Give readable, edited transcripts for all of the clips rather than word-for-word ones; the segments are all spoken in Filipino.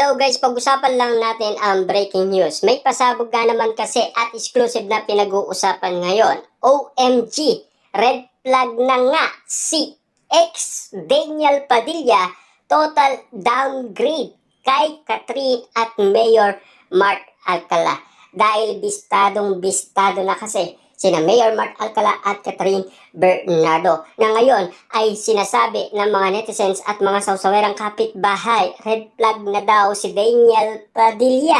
Hello guys, pag-usapan lang natin ang breaking news. May pasabog nga naman kasi at exclusive na pinag-uusapan ngayon. OMG, red flag na nga si ex Daniel Padilla, total downgrade kay Catherine at Mayor Mark Alcala. Dahil bistado na kasi sina Mayor Mark Alcala at Catherine Bernardo na ngayon ay sinasabi ng mga netizens at mga sawsawerang kapitbahay, red flag na daw si Daniel Padilla.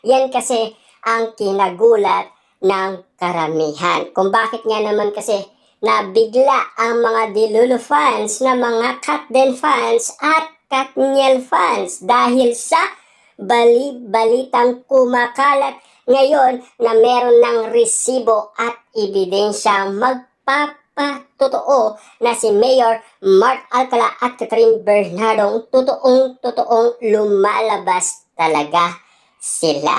Yan kasi ang kinagulat ng karamihan. Kung bakit nga naman kasi nabigla ang mga Dilulu fans na mga Katden fans at Katniel fans dahil sa balitang kumakalat ngayon na meron ng resibo at ebidensyang magpapatotoo na si Mayor Mark Alcala at Catherine Bernardo totoong lumalabas talaga sila.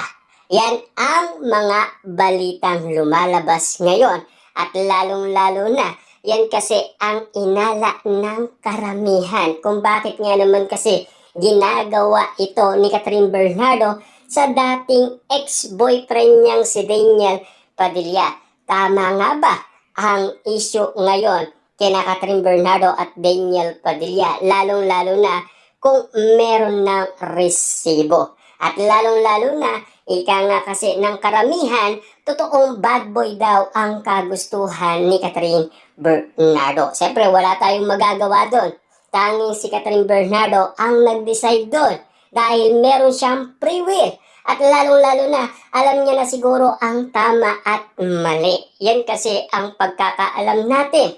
Yan ang mga balitang lumalabas ngayon at lalong-lalo na yan kasi ang inala ng karamihan kung bakit nga naman kasi ginagawa ito ni Catherine Bernardo sa dating ex-boyfriend niyang si Daniel Padilla. Tama nga ba ang issue ngayon kina Catherine Bernardo at Daniel Padilla? Lalong-lalo na kung meron ng resibo. At lalong-lalo na, ika nga kasi ng karamihan, totoong bad boy daw ang kagustuhan ni Catherine Bernardo. Siyempre, wala tayong magagawa doon. Tanging si Catherine Bernardo ang nag-decide doon dahil meron siyang free will. At lalong-lalo na, alam niya na siguro ang tama at mali. Yan kasi ang pagkakaalam natin.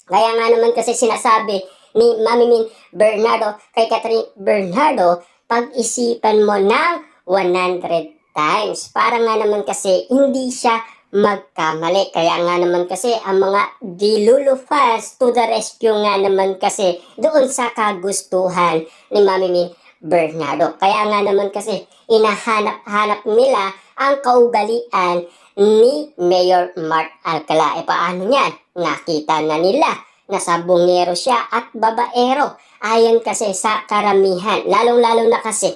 Kaya nga naman kasi sinasabi ni Mami Min Bernardo kay Catherine Bernardo, pag-isipan mo ng 100 times. Para nga naman kasi hindi siya magkamali. Kaya nga naman kasi ang mga Dilulu fans to the rescue nga naman kasi doon sa kagustuhan ni Mami Min Bernardo. Kaya nga naman kasi inahanap-hanap nila ang kaugalian ni Mayor Mark Alcala. Paano yan? Nakita na nila na sabongero siya at babaero. Ayon kasi sa karamihan. Lalong-lalo na kasi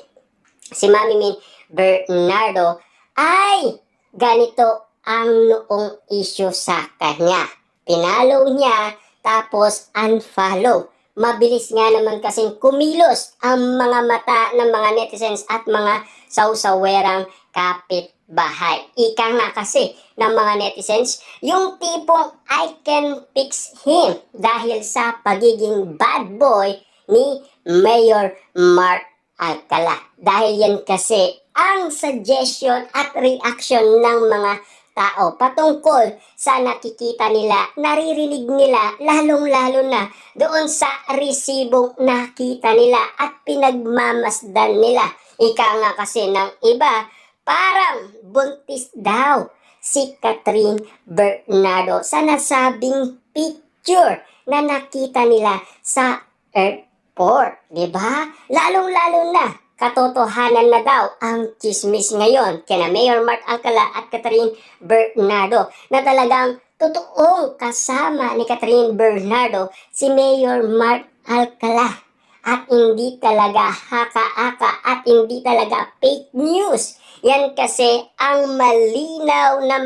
si Mami Min Bernardo ay ganito ang noong issue sa kanya. Pinalo niya tapos unfollow. Mabilis nga naman kasing kumilos ang mga mata ng mga netizens at mga sawsawerang kapitbahay. Ika nga kasi ng mga netizens, yung tipong I can fix him dahil sa pagiging bad boy ni Mayor Mark Alcala. Dahil yan kasi ang suggestion at reaction ng mga tao patungkol sa nakikita nila, naririnig nila, lalong-lalo na doon sa resibong nakita nila at pinagmamasdan nila. Ika nga kasi ng iba, parang buntis daw si Catherine Bernardo sa nasabing picture na nakita nila sa airport. Diba? Lalong-lalo na katotohanan na daw ang chismis ngayon kina Mayor Mark Alcala at Catherine Bernardo na talagang totoong kasama ni Catherine Bernardo si Mayor Mark Alcala at hindi talaga haka-haka at hindi talaga fake news. Yan kasi ang malinaw na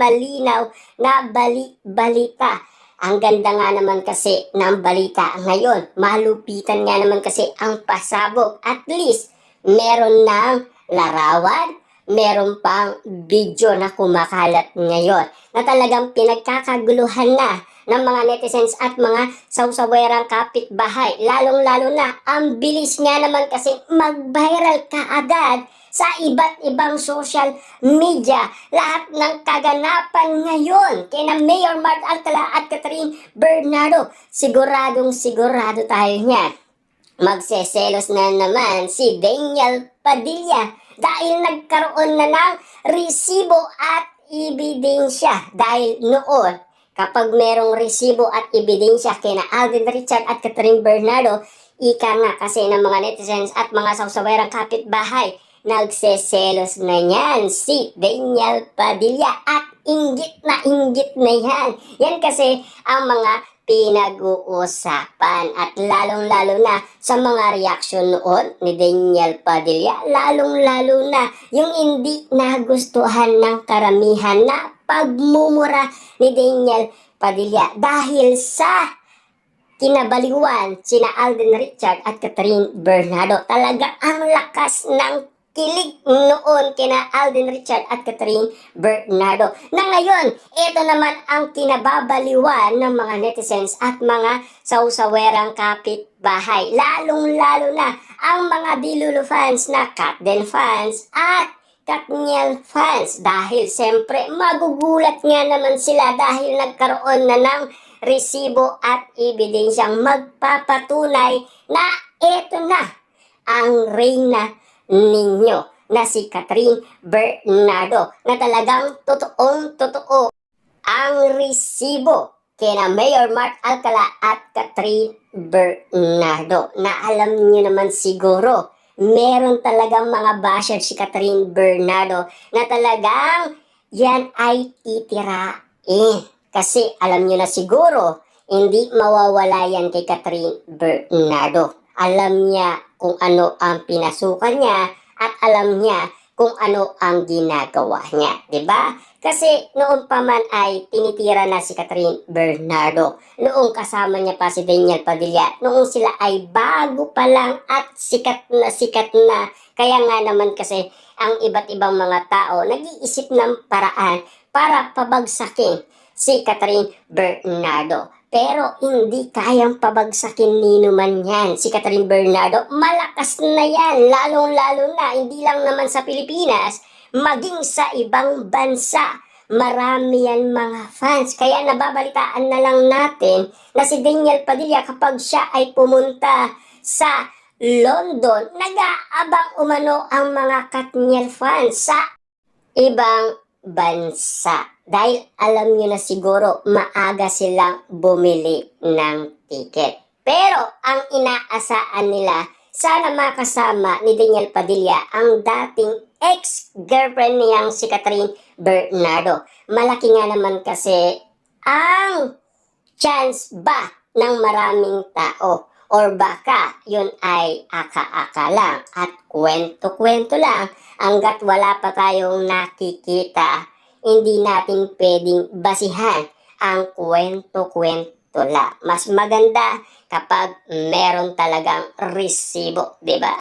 balita. Ang ganda nga naman kasi ng balita ngayon. Malupitan nga naman kasi ang pasabog. At least meron ng larawan, meron pang video na kumakalat ngayon na talagang pinagkakaguluhan na ng mga netizens at mga sawsawerang kapitbahay. Lalong-lalo na, ang bilis nga naman kasi mag-viral kaagad sa iba't ibang social media. Lahat ng kaganapan ngayon kina Mayor Mark Alcala at Catherine Bernardo. Sigurado tayo niyan. Magseselos na naman si Daniel Padilla dahil nagkaroon na ng resibo at ebidensya. Dahil noon, kapag merong resibo at ebidensya kina Alden Richard at Catherine Bernardo, ika nga kasi ng mga netizens at mga sawsawerang kapitbahay, nagseselos na yan si Daniel Padilla at inggit na yan. Yan kasi ang mga pinag-uusapan at lalong-lalo na sa mga reaksyon noon ni Daniel Padilla, lalong-lalo na yung hindi nagustuhan ng karamihan na pagmumura ni Daniel Padilla dahil sa kinabaliwan sina Alden Richard at Catherine Bernardo. Talaga ang lakas ng kilig noon kina Alden Richard at Catherine Bernardo. Na ngayon, ito naman ang kinababaliwan ng mga netizens at mga sausawerang kapitbahay. Lalong-lalo na ang mga Dilulu fans na Katden fans at Katniel fans. Dahil siyempre magugulat nga naman sila dahil nagkaroon na ng resibo at ebidensyang magpapatunay na ito na ang reyna ninyo na si Catherine Bernardo, na talagang totoong-totoo ang resibo kina Mayor Mark Alcala at Catherine Bernardo. Na alam niyo naman siguro, meron talagang mga basher si Catherine Bernardo na talagang yan ay titirain. Kasi alam niyo na siguro, hindi mawawala yan kay Catherine Bernardo. Alam niya kung ano ang pinasukan niya at alam niya kung ano ang ginagawa niya, 'di ba? Kasi noon pa man ay tinitira na si Catherine Bernardo. Noong kasama niya pa si Daniel Padilla, noong sila ay bago pa lang at sikat na sikat na. Kaya nga naman kasi ang iba't ibang mga tao nag-iisip ng paraan para pabagsakin si Catherine Bernardo. Pero hindi kayang pabagsakin nino man yan. Si Catherine Bernardo, malakas na yan. Lalong-lalo na, hindi lang naman sa Pilipinas, maging sa ibang bansa. Marami yan mga fans. Kaya nababalitaan na lang natin na si Daniel Padilla kapag siya ay pumunta sa London, nag-aabang umano ang mga Katniel fans sa ibang bansa. Dahil alam nyo na siguro, maaga silang bumili ng ticket. Pero ang inaasaan nila, sana makasama ni Daniel Padilla ang dating ex-girlfriend niyang si Catherine Bernardo. Malaki nga naman kasi ang chance ba ng maraming tao? Or baka yun ay aka-aka lang at kwento-kwento lang hanggat wala pa tayong nakikita. Hindi natin pwedeng basihan ang kwento-kwento lang. Mas maganda kapag meron talagang resibo, di ba?